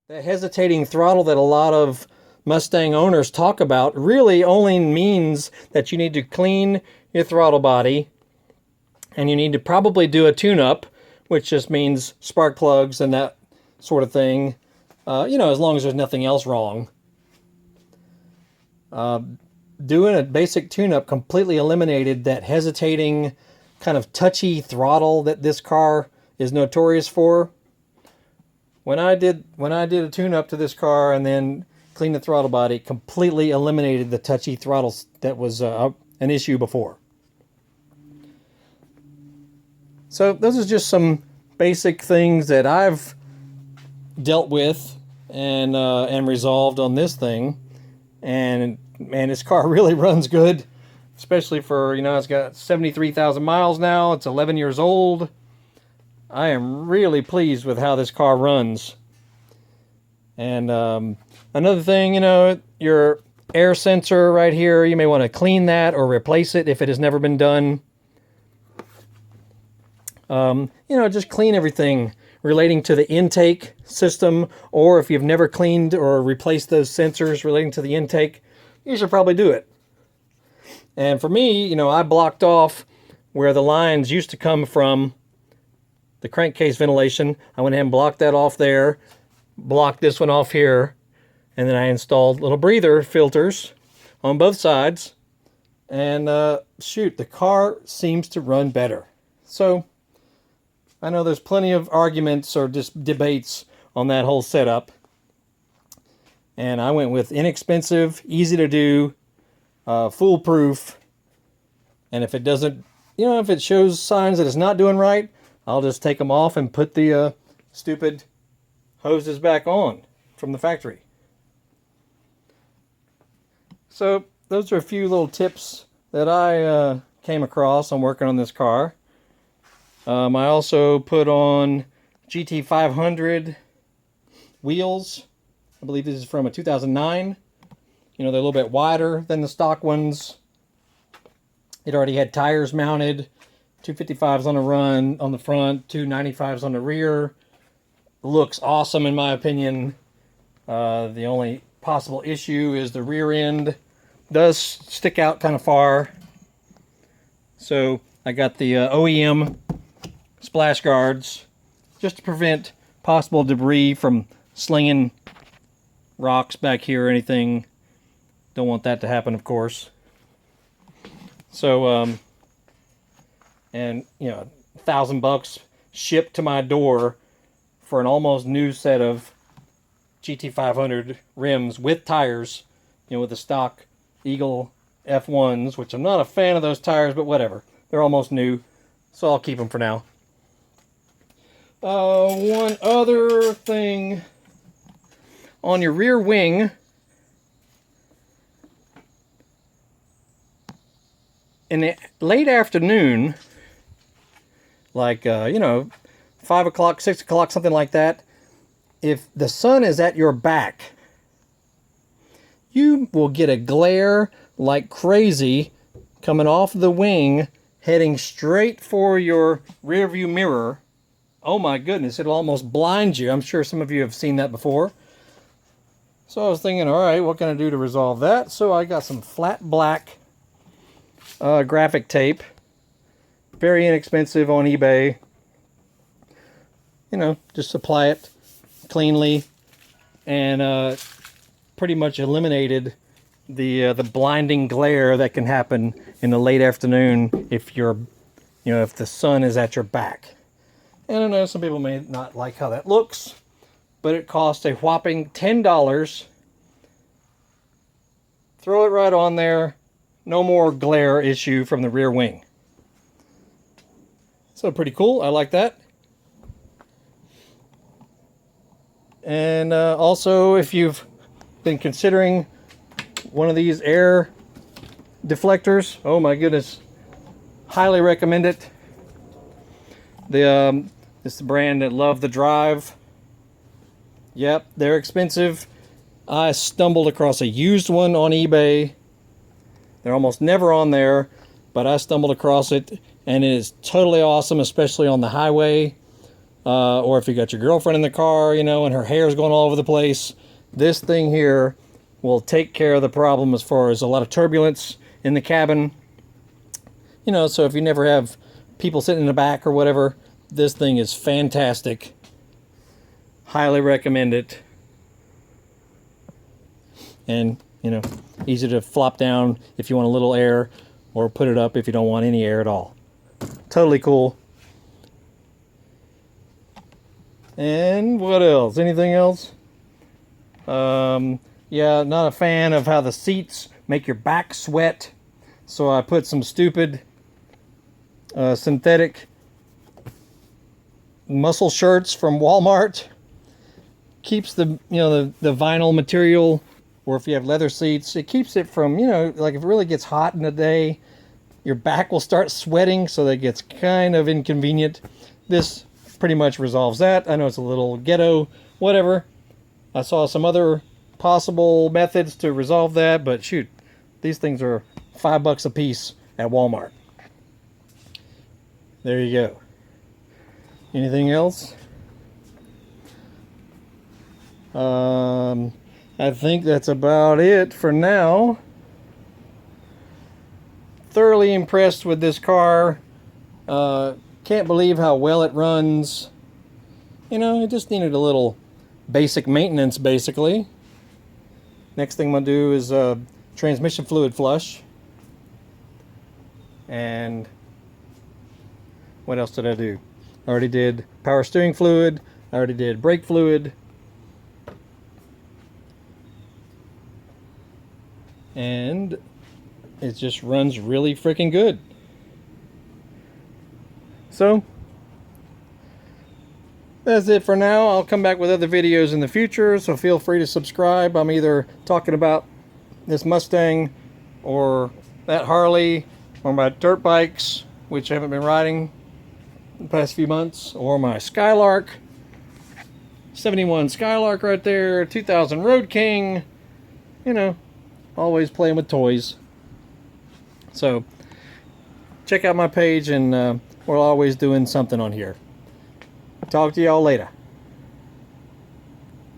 The hesitating throttle that a lot of Mustang owners talk about really only means that you need to clean your throttle body, and you need to probably do a tune-up, which just means spark plugs and that sort of thing, as long as there's nothing else wrong. Doing a basic tune-up completely eliminated that hesitating kind of touchy throttle that this car is notorious for. When I did a tune-up to this car and then cleaned the throttle body, it completely eliminated the touchy throttles that was an issue before. So those are just some basic things that I've dealt with and resolved on this thing. And man, this car really runs good, especially for, it's got 73,000 miles now. It's 11 years old. I am really pleased with how this car runs. And another thing, your air sensor right here, you may want to clean that or replace it if it has never been done. Just clean everything relating to the intake system, or if you've never cleaned or replaced those sensors relating to the intake, you should probably do it. And for me, I blocked off where the lines used to come from the crankcase ventilation. I went ahead and blocked that off there, blocked this one off here, and then I installed little breather filters on both sides. And the car seems to run better. So I know there's plenty of arguments or just debates on that whole setup. And I went with inexpensive, easy to do, foolproof. And if it doesn't, if it shows signs that it's not doing right, I'll just take them off and put the stupid hoses back on from the factory. So those are a few little tips that I came across on working on this car. I also put on GT500 wheels. I believe this is from a 2009. They're a little bit wider than the stock ones. It already had tires mounted. 255s on the front, 295s on the rear. Looks awesome in my opinion. The only possible issue is the rear end does stick out kind of far. So I got the OEM splash guards just to prevent possible debris from slinging rocks back here or anything. Don't want that to happen, of course. So and $1,000 shipped to my door for an almost new set of GT500 rims with tires, with the stock Eagle F1s, which I'm not a fan of those tires, but whatever. They're almost new, so I'll keep them for now. One other thing on your rear wing, in the late afternoon, like 5 o'clock, 6 o'clock, something like that, if the sun is at your back, you will get a glare like crazy coming off the wing, heading straight for your rear view mirror. Oh my goodness, it'll almost blind you. I'm sure some of you have seen that before. So I was thinking, all right, what can I do to resolve that? So I got some flat black graphic tape. Very inexpensive on eBay. Just apply it cleanly, and pretty much eliminated the blinding glare that can happen in the late afternoon if if the sun is at your back. And I know some people may not like how that looks, but it cost a whopping $10. Throw it right on there. No more glare issue from the rear wing. So pretty cool. I like that. And also, if you've been considering one of these air deflectors, oh my goodness, highly recommend it. It's the brand that Love the Drive. Yep, they're expensive. I stumbled across a used one on eBay. They're almost never on there, but I stumbled across it, and it is totally awesome, especially on the highway. or if you got your girlfriend in the car, you know, and her hair's going all over the place, this thing here will take care of the problem as far as a lot of turbulence in the cabin. You know, so if you never have people sitting in the back or whatever, this thing is fantastic. Highly recommend it. And, you know, easy to flop down if you want a little air, or put it up if you don't want any air at all. Totally cool. And what else? Anything else? Yeah, not a fan of how the seats make your back sweat. So I put some stupid synthetic muscle shirts from Walmart. Keeps the, you know, the vinyl material, or if you have leather seats, it keeps it from, you know, like if it really gets hot in the day, your back will start sweating, so that gets kind of inconvenient. This pretty much resolves that. I know it's a little ghetto, whatever. I saw some other possible methods to resolve that, but shoot, these things are $5 a piece at Walmart. There you go. Anything else? I think that's about it for now. Thoroughly impressed with this car. Can't believe how well it runs. You know, it just needed a little basic maintenance, basically. Next thing I'm going to do is transmission fluid flush. And what else did I do? I already did power steering fluid. I already did brake fluid. And it just runs really freaking good. So that's it for now. I'll come back with other videos in the future, so feel free to subscribe. I'm either talking about this Mustang or that Harley, or my dirt bikes, which I haven't been riding the past few months, or my Skylark, 71 Skylark right there, 2000 Road King. You know, always playing with toys. So check out my page, and we're always doing something on here. Talk to y'all later.